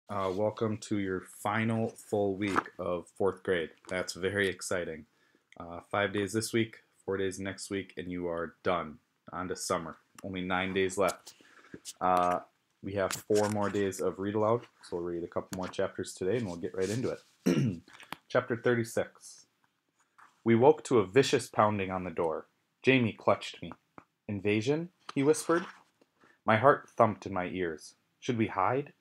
Welcome to your final full week of fourth grade. That's very exciting. 5 days this week, 4 days next week, and you are done. On to summer. Only 9 days left. Uh, we have 4 more days of read aloud, so we'll read a couple more chapters today and we'll get right into it. Chapter 36. We woke to a vicious pounding on the door. Jamie clutched me. Invasion? He whispered. My heart thumped in my ears. Should we hide?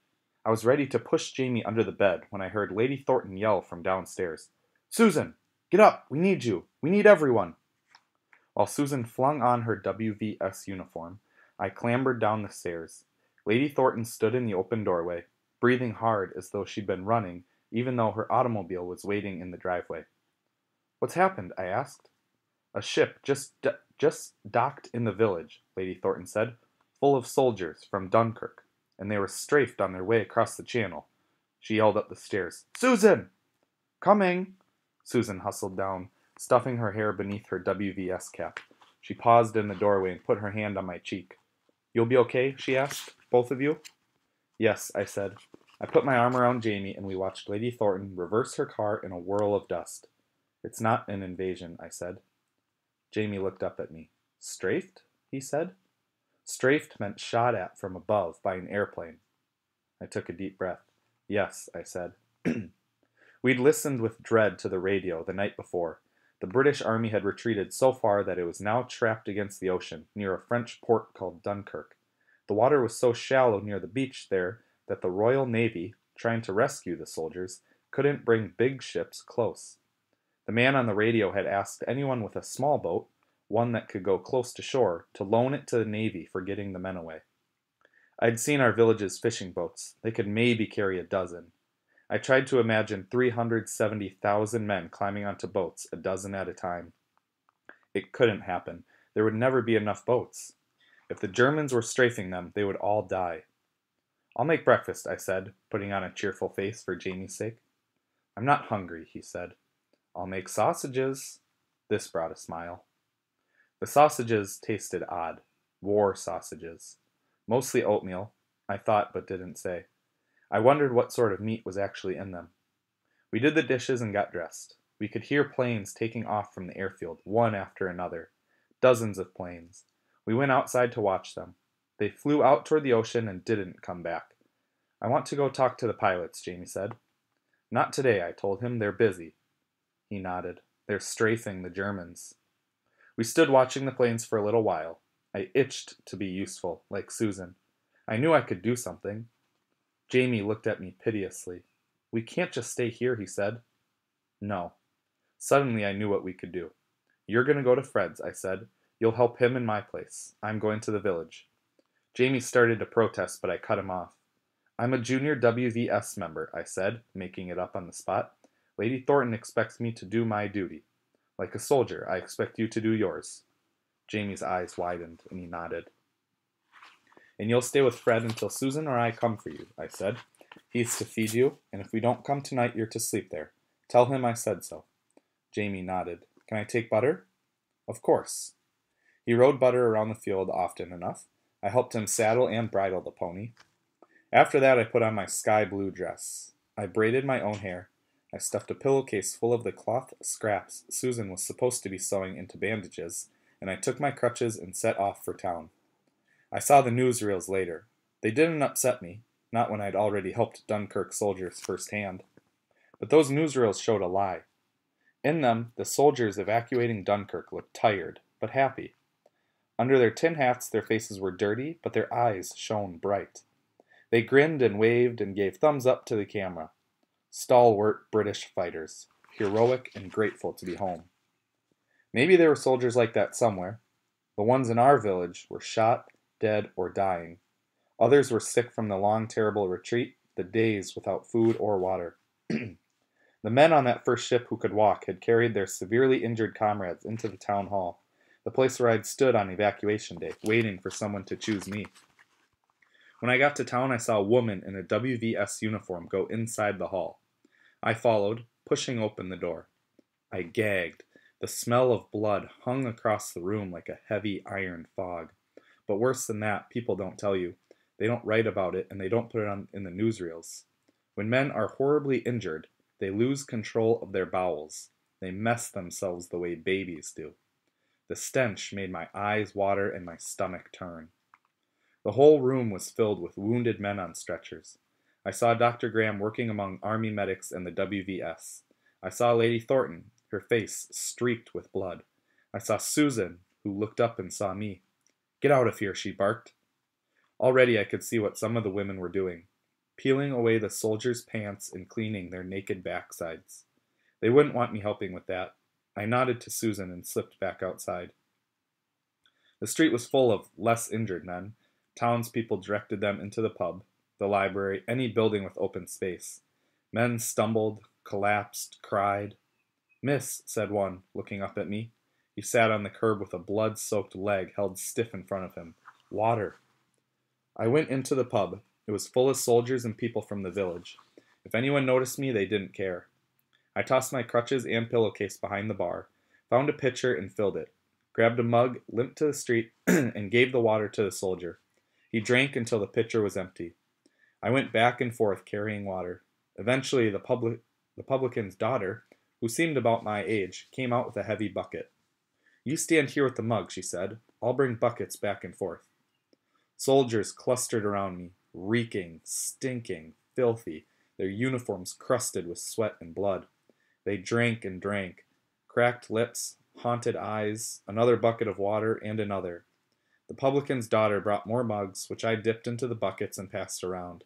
I was ready to push Jamie under the bed when I heard Lady Thornton yell from downstairs. Susan! Get up! We need you! We need everyone! While Susan flung on her WVS uniform, I clambered down the stairs. Lady Thornton stood in the open doorway, breathing hard as though she'd been running, even though her automobile was waiting in the driveway. What's happened? I asked. A ship just docked in the village, Lady Thornton said, full of soldiers from Dunkirk, and they were strafed on their way across the channel. She yelled up the stairs. Susan! Coming! Susan hustled down, stuffing her hair beneath her WVS cap. She paused in the doorway and put her hand on my cheek. You'll be okay? She asked. Both of you? Yes, I said. I put my arm around Jamie and we watched Lady Thornton reverse her car in a whirl of dust. It's not an invasion, I said. Jamie looked up at me. Strafed? He said. Strafed meant shot at from above by an airplane. I took a deep breath. Yes, I said. We'd listened with dread to the radio the night before. The British Army had retreated so far that it was now trapped against the ocean, near a French port called Dunkirk. The water was so shallow near the beach there that the Royal Navy, trying to rescue the soldiers, couldn't bring big ships close. The man on the radio had asked anyone with a small boat, one that could go close to shore, to loan it to the Navy for getting the men away. I'd seen our village's fishing boats. They could maybe carry a dozen. I tried to imagine 370,000 men climbing onto boats, a dozen at a time. It couldn't happen. There would never be enough boats. If the Germans were strafing them, they would all die. I'll make breakfast, I said, putting on a cheerful face for Jamie's sake. I'm not hungry, he said. I'll make sausages. This brought a smile. The sausages tasted odd. War sausages. Mostly oatmeal, I thought but didn't say. I wondered what sort of meat was actually in them. We did the dishes and got dressed. We could hear planes taking off from the airfield, one after another. Dozens of planes. We went outside to watch them. They flew out toward the ocean and didn't come back. I want to go talk to the pilots, Jamie said. Not today, I told him. They're busy. He nodded. They're strafing the Germans. We stood watching the planes for a little while. I itched to be useful, like Susan. I knew I could do something. Jamie looked at me piteously. We can't just stay here, he said. No. Suddenly I knew what we could do. You're going to go to Fred's, I said. You'll help him in my place. I'm going to the village. Jamie started to protest, but I cut him off. I'm a junior WVS member, I said, making it up on the spot. Lady Thornton expects me to do my duty. Like a soldier, I expect you to do yours. Jamie's eyes widened, and he nodded. And you'll stay with Fred until Susan or I come for you, I said. He's to feed you, and if we don't come tonight, you're to sleep there. Tell him I said so. Jamie nodded. Can I take Butter? Of course. He rode Butter around the field often enough. I helped him saddle and bridle the pony. After that, I put on my sky blue dress. I braided my own hair. I stuffed a pillowcase full of the cloth scraps Susan was supposed to be sewing into bandages, and I took my crutches and set off for town. I saw the newsreels later. They didn't upset me, not when I'd already helped Dunkirk soldiers firsthand. But those newsreels showed a lie. In them, the soldiers evacuating Dunkirk looked tired, but happy. Under their tin hats, their faces were dirty, but their eyes shone bright. They grinned and waved and gave thumbs up to the camera. Stalwart British fighters, heroic and grateful to be home. Maybe there were soldiers like that somewhere. The ones in our village were shot, dead, or dying. Others were sick from the long, terrible retreat, the days without food or water. The men on that first ship who could walk had carried their severely injured comrades into the town hall, the place where I'd stood on evacuation day, waiting for someone to choose me. When I got to town, I saw a woman in a WVS uniform go inside the hall. I followed, pushing open the door. I gagged. The smell of blood hung across the room like a heavy iron fog. But worse than that, people don't tell you. They don't write about it, and they don't put it on in the newsreels. When men are horribly injured, they lose control of their bowels. They mess themselves the way babies do. The stench made my eyes water and my stomach turn. The whole room was filled with wounded men on stretchers. I saw Dr. Graham working among Army medics and the WVS. I saw Lady Thornton, her face streaked with blood. I saw Susan, who looked up and saw me. "Get out of here," she barked. Already I could see what some of the women were doing, peeling away the soldiers' pants and cleaning their naked backsides. They wouldn't want me helping with that. I nodded to Susan and slipped back outside. The street was full of less injured men. Townspeople directed them into the pub, the library, any building with open space. Men stumbled, collapsed, cried. "Miss," said one, looking up at me. He sat on the curb with a blood-soaked leg held stiff in front of him. "Water." I went into the pub. It was full of soldiers and people from the village. If anyone noticed me, they didn't care. I tossed my crutches and pillowcase behind the bar, found a pitcher and filled it, grabbed a mug, limped to the street, and gave the water to the soldier. He drank until the pitcher was empty. I went back and forth carrying water. Eventually, the publican's daughter, who seemed about my age, came out with a heavy bucket. "You stand here with the mug," she said. "I'll bring buckets back and forth." Soldiers clustered around me, reeking, stinking, filthy, their uniforms crusted with sweat and blood. They drank and drank, cracked lips, haunted eyes, another bucket of water, and another. The publican's daughter brought more mugs, which I dipped into the buckets and passed around.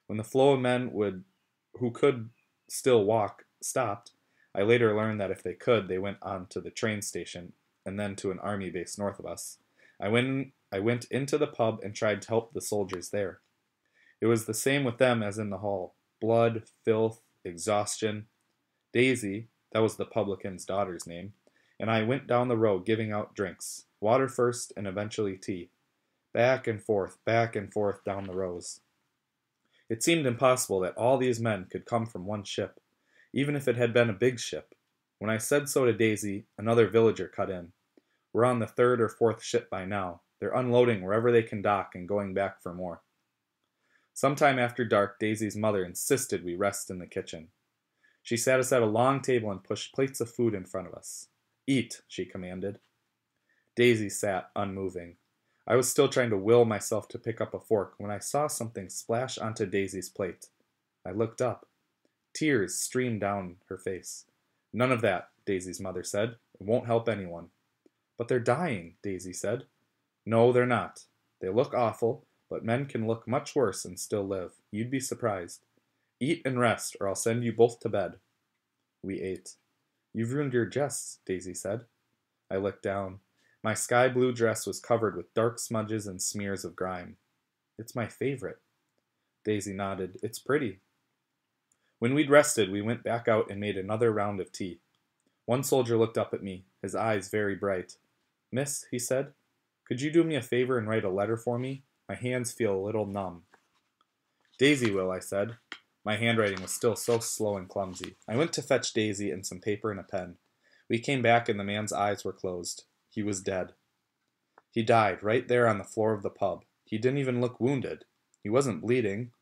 When the flow of men who could still walk stopped, I later learned that if they could, they went on to the train station and then to an army base north of us. I went into the pub and tried to help the soldiers there. It was the same with them as in the hall. Blood, filth, exhaustion. Daisy, that was the publican's daughter's name, and I went down the row giving out drinks, water first and eventually tea. Back and forth down the rows. It seemed impossible that all these men could come from one ship, even if it had been a big ship. When I said so to Daisy, another villager cut in. "We're on the third or fourth ship by now. They're unloading wherever they can dock and going back for more." Sometime after dark, Daisy's mother insisted we rest in the kitchen. She sat us at a long table and pushed plates of food in front of us. "Eat," she commanded. Daisy sat unmoving. I was still trying to will myself to pick up a fork when I saw something splash onto Daisy's plate. I looked up. Tears streamed down her face. "None of that," Daisy's mother said. "It won't help anyone." "But they're dying," Daisy said. "No, they're not. They look awful, but men can look much worse and still live. You'd be surprised. Eat and rest, or I'll send you both to bed." We ate. "You've ruined your dress," Daisy said. I looked down. My sky blue dress was covered with dark smudges and smears of grime. "It's my favorite." Daisy nodded. "It's pretty." When we'd rested, we went back out and made another round of tea. One soldier looked up at me, his eyes very bright. "Miss," he said, "could you do me a favor and write a letter for me? My hands feel a little numb." "Daisy will," I said. My handwriting was still so slow and clumsy. I went to fetch Daisy and some paper and a pen. We came back and the man's eyes were closed. He was dead. He died right there on the floor of the pub. He didn't even look wounded. He wasn't bleeding.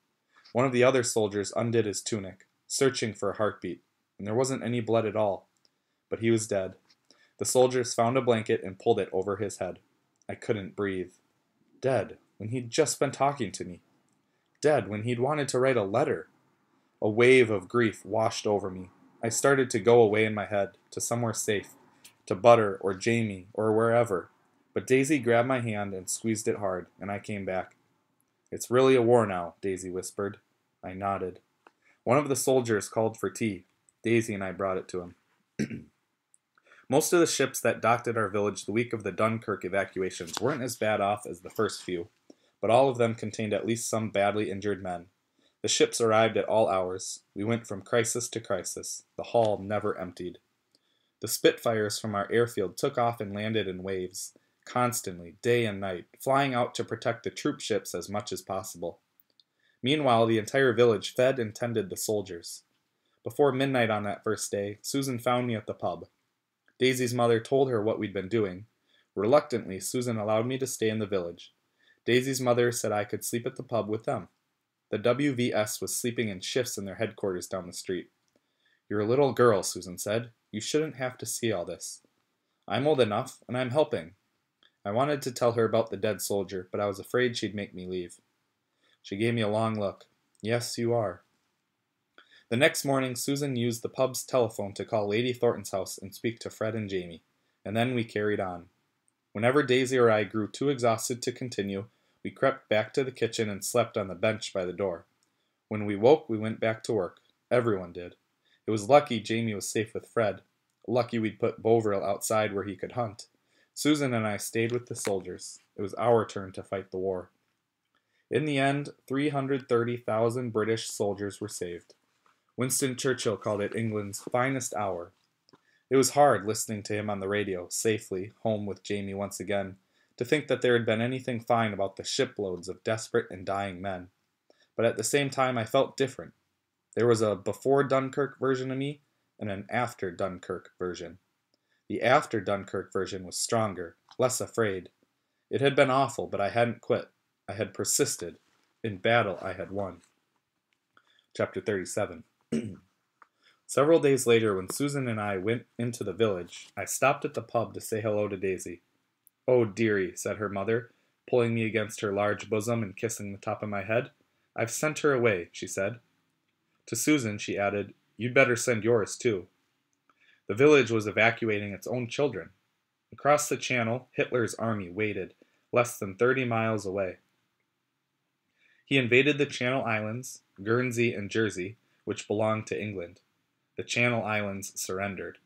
One of the other soldiers undid his tunic, searching for a heartbeat, and there wasn't any blood at all. But he was dead. The soldiers found a blanket and pulled it over his head. I couldn't breathe. Dead, when he'd just been talking to me. Dead, when he'd wanted to write a letter. A wave of grief washed over me. I started to go away in my head, to somewhere safe, to Butter or Jamie or wherever. But Daisy grabbed my hand and squeezed it hard, and I came back. "It's really a war now," Daisy whispered. I nodded. One of the soldiers called for tea. Daisy and I brought it to him. Most of the ships that docked at our village the week of the Dunkirk evacuations weren't as bad off as the first few, but all of them contained at least some badly injured men. The ships arrived at all hours. We went from crisis to crisis. The hall never emptied. The Spitfires from our airfield took off and landed in waves, constantly, day and night, flying out to protect the troop ships as much as possible. Meanwhile, the entire village fed and tended the soldiers. Before midnight on that first day, Susan found me at the pub. Daisy's mother told her what we'd been doing. Reluctantly, Susan allowed me to stay in the village. Daisy's mother said I could sleep at the pub with them. The WVS was sleeping in shifts in their headquarters down the street. "You're a little girl," Susan said. "You shouldn't have to see all this." "I'm old enough, and I'm helping." I wanted to tell her about the dead soldier, but I was afraid she'd make me leave. She gave me a long look. "Yes, you are." The next morning, Susan used the pub's telephone to call Lady Thornton's house and speak to Fred and Jamie, and then we carried on. Whenever Daisy or I grew too exhausted to continue, we crept back to the kitchen and slept on the bench by the door. When we woke, we went back to work. Everyone did. It was lucky Jamie was safe with Fred. Lucky we'd put Bovril outside where he could hunt. Susan and I stayed with the soldiers. It was our turn to fight the war. In the end, 330,000 British soldiers were saved. Winston Churchill called it England's finest hour. It was hard listening to him on the radio, safely, home with Jamie once again, to think that there had been anything fine about the shiploads of desperate and dying men. But at the same time I felt different. There was a before Dunkirk version of me, and an after Dunkirk version. The after Dunkirk version was stronger, less afraid. It had been awful, but I hadn't quit. I had persisted. In battle I had won. Chapter 37. Several days later, when Susan and I went into the village, I stopped at the pub to say hello to Daisy. "Oh, dearie," said her mother, pulling me against her large bosom and kissing the top of my head. "I've sent her away," she said. To Susan, she added, "You'd better send yours, too." The village was evacuating its own children. Across the channel, Hitler's army waited, less than 30 miles away. He invaded the Channel Islands, Guernsey and Jersey, which belonged to England. The Channel Islands surrendered.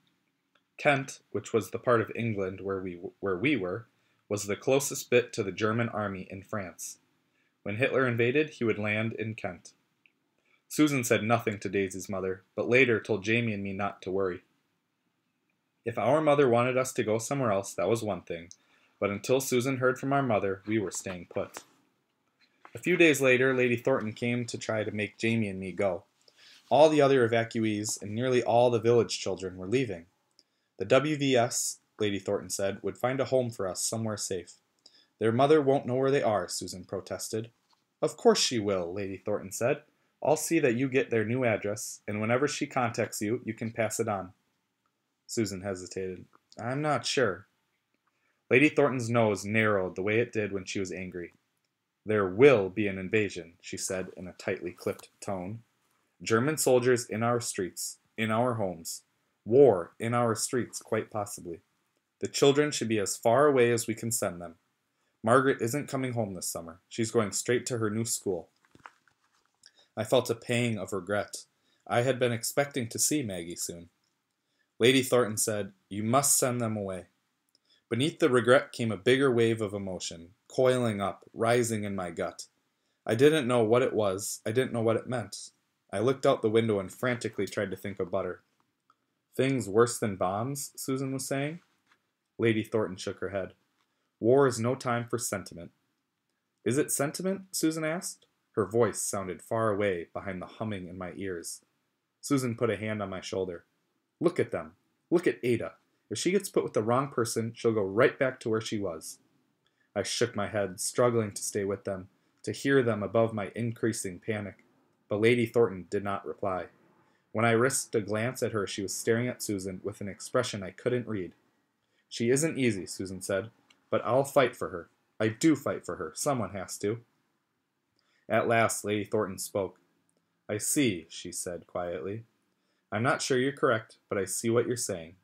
Kent, which was the part of England where we were, was the closest bit to the German army in France. When Hitler invaded, he would land in Kent. Susan said nothing to Daisy's mother, but later told Jamie and me not to worry. If our mother wanted us to go somewhere else, that was one thing, but until Susan heard from our mother, we were staying put. A few days later, Lady Thornton came to try to make Jamie and me go. All the other evacuees and nearly all the village children were leaving. The WVS, Lady Thornton said, would find a home for us somewhere safe. "Their mother won't know where they are," Susan protested. "Of course she will," Lady Thornton said. "I'll see that you get their new address, and whenever she contacts you, you can pass it on." Susan hesitated. "I'm not sure." Lady Thornton's nose narrowed the way it did when she was angry. "There will be an invasion," she said in a tightly clipped tone. "German soldiers in our streets, in our homes. War in our streets, quite possibly. The children should be as far away as we can send them. Margaret isn't coming home this summer. She's going straight to her new school." I felt a pang of regret. I had been expecting to see Maggie soon. Lady Thornton said, "You must send them away." Beneath the regret came a bigger wave of emotion, coiling up, rising in my gut. I didn't know what it was. I didn't know what it meant. I looked out the window and frantically tried to think of butter. "Things worse than bombs," Susan was saying. Lady Thornton shook her head. "War is no time for sentiment." "Is it sentiment?" Susan asked. Her voice sounded far away behind the humming in my ears. Susan put a hand on my shoulder. "Look at them. Look at Ada. If she gets put with the wrong person, she'll go right back to where she was." I shook my head, struggling to stay with them, to hear them above my increasing panic. But Lady Thornton did not reply. When I risked a glance at her, she was staring at Susan with an expression I couldn't read. "She isn't easy," Susan said, "but I'll fight for her. I do fight for her. Someone has to." At last, Lady Thornton spoke. "I see," she said quietly. "I'm not sure you're correct, but I see what you're saying.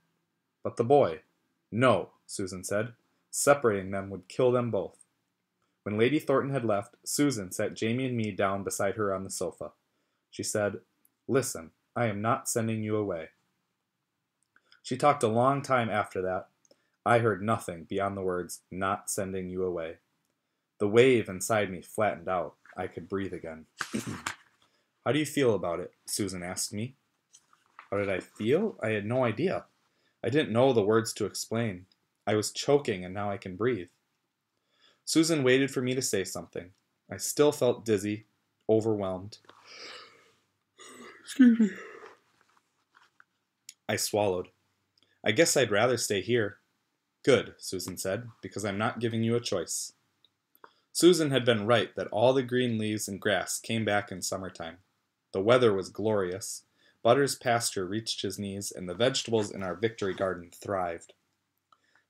But the boy." "No," Susan said. "Separating them would kill them both." When Lady Thornton had left, Susan sat Jamie and me down beside her on the sofa. She said, "Listen, I am not sending you away." She talked a long time after that. I heard nothing beyond the words, "not sending you away." The wave inside me flattened out. I could breathe again. "How do you feel about it?" Susan asked me. How did I feel? I had no idea. I didn't know the words to explain. I was choking, and now I can breathe. Susan waited for me to say something. I still felt dizzy, overwhelmed. Excuse me. I swallowed. "I guess I'd rather stay here." "Good," Susan said, "because I'm not giving you a choice." Susan had been right that all the green leaves and grass came back in summertime. The weather was glorious. Butter's pasture reached his knees, and the vegetables in our victory garden thrived.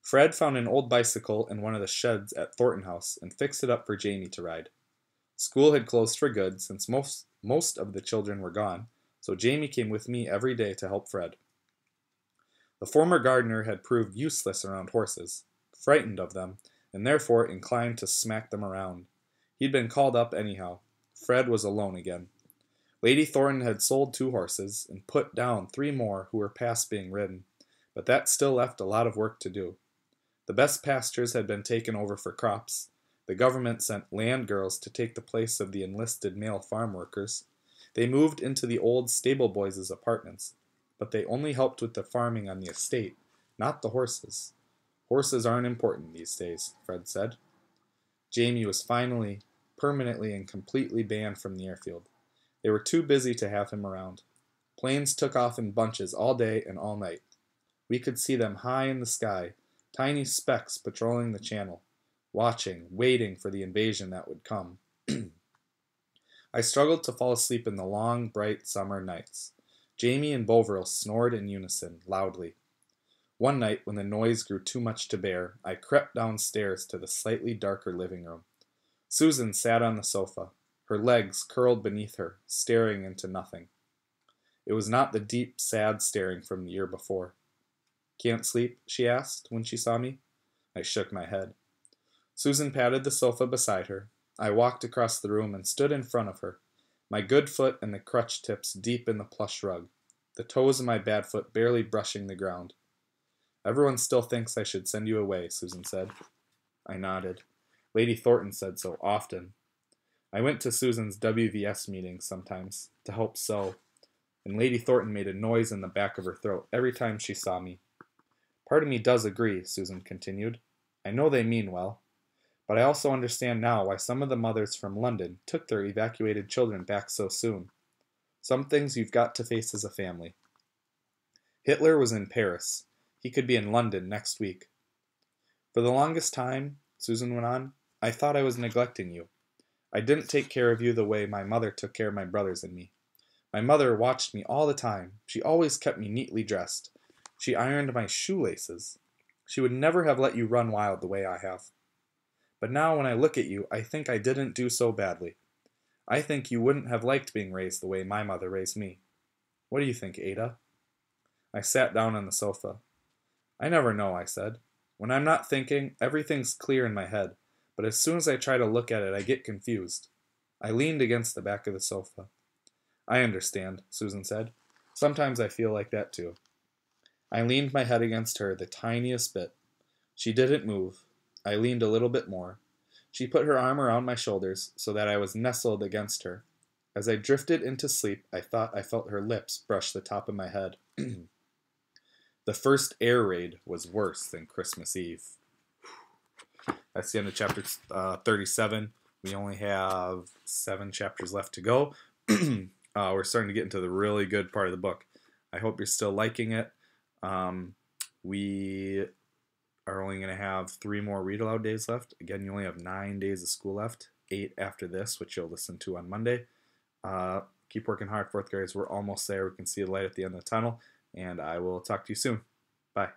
Fred found an old bicycle in one of the sheds at Thornton House and fixed it up for Jamie to ride. School had closed for good since most of the children were gone, so Jamie came with me every day to help Fred. The former gardener had proved useless around horses, frightened of them, and therefore inclined to smack them around. He'd been called up anyhow. Fred was alone again. Lady Thornton had sold 2 horses and put down 3 more who were past being ridden, but that still left a lot of work to do. The best pastures had been taken over for crops. The government sent land girls to take the place of the enlisted male farm workers. They moved into the old stable boys' apartments, but they only helped with the farming on the estate, not the horses. Horses aren't important these days, Fred said. Jamie was finally, permanently and completely banned from the airfield. They were too busy to have him around. Planes took off in bunches all day and all night. We could see them high in the sky, tiny specks patrolling the channel, watching, waiting for the invasion that would come. I struggled to fall asleep in the long, bright summer nights. Jamie and Bovril snored in unison, loudly. One night, when the noise grew too much to bear, I crept downstairs to the slightly darker living room. Susan sat on the sofa, her legs curled beneath her, staring into nothing. It was not the deep, sad staring from the year before. "Can't sleep?" she asked when she saw me. I shook my head. Susan patted the sofa beside her. I walked across the room and stood in front of her, my good foot and the crutch tips deep in the plush rug, the toes of my bad foot barely brushing the ground. "Everyone still thinks I should send you away," Susan said. I nodded. Lady Thornton said so often. I went to Susan's WVS meetings sometimes to help sew, and Lady Thornton made a noise in the back of her throat every time she saw me. "Part of me does agree," Susan continued. "I know they mean well. But I also understand now why some of the mothers from London took their evacuated children back so soon. Some things you've got to face as a family. Hitler was in Paris. He could be in London next week. For the longest time," Susan went on, "I thought I was neglecting you. I didn't take care of you the way my mother took care of my brothers and me. My mother watched me all the time. She always kept me neatly dressed. She ironed my shoelaces. She would never have let you run wild the way I have. But now when I look at you, I think I didn't do so badly. I think you wouldn't have liked being raised the way my mother raised me. What do you think, Ada?" I sat down on the sofa. "I never know," I said. "When I'm not thinking, everything's clear in my head, but as soon as I try to look at it, I get confused." I leaned against the back of the sofa. "I understand," Susan said. "Sometimes I feel like that too." I leaned my head against her the tiniest bit. She didn't move. I leaned a little bit more. She put her arm around my shoulders so that I was nestled against her. As I drifted into sleep, I thought I felt her lips brush the top of my head. The first air raid was worse than Christmas Eve. That's the end of chapter 37. We only have 7 chapters left to go. We're starting to get into the really good part of the book. I hope you're still liking it. We are only going to have 3 more read aloud days left. Again, you only have 9 days of school left, 8 after this, which you'll listen to on Monday. Keep working hard, 4th graders. We're almost there. We can see the light at the end of the tunnel, and I will talk to you soon. Bye.